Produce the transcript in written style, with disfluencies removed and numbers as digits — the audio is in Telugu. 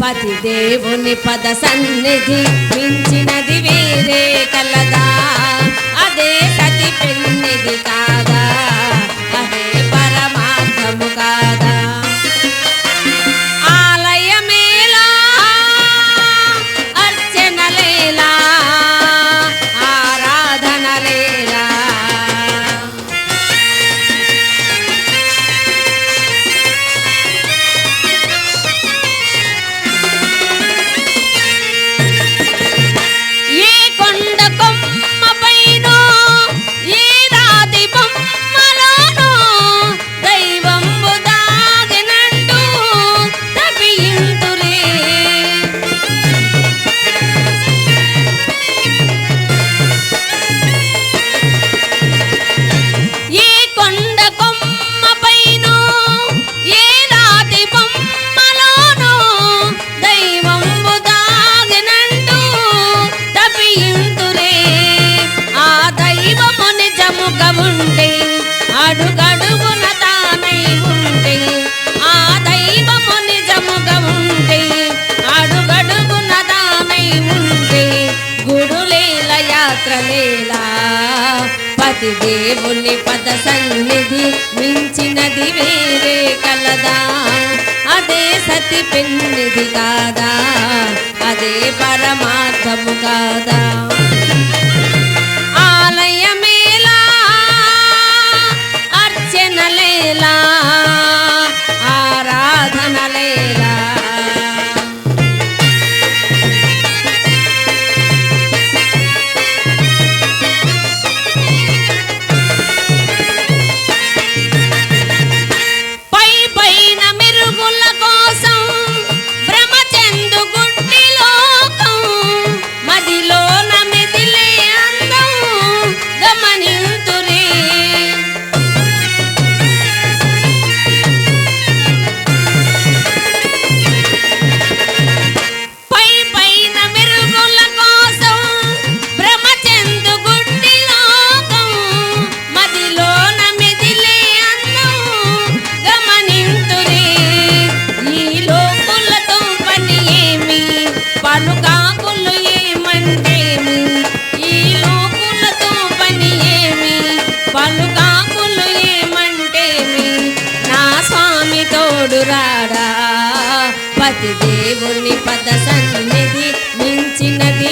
పతి దేవుని పద సన్నిధి మించినది వేరే కలదా అదే సతి పెన్నిది కాదా అదే పరమార్థము కాదా ఆలయమేలా అర్చనలేలా ఆరాధనలేలా అడుగడుగున తానై ఉంటే ఆ దైవము నిజముగా ఉంటే అడుగడుగున తానై ఉంటే గుడులేల యాత్రలేలా పతి దేవుని పద సన్నిధి మించినది వేరే కలదా అదే సతి పెన్నిది కాదా అదే పరమార్థము కాదా ఆరాధనలేలా పై పైన మెరుగుల కోసం భ్రమ చెందు గుడ్డి లోకం మదిలోన మెదిలే అందం గమనింతురే పలుకాకులు ఏమంటేమి ఈ లోకులతో పని ఏమి పలుకాకులు ఏమంటేమి నా స్వామి తోడు రాడా పతి దేవుని పద సన్నిధి మించినది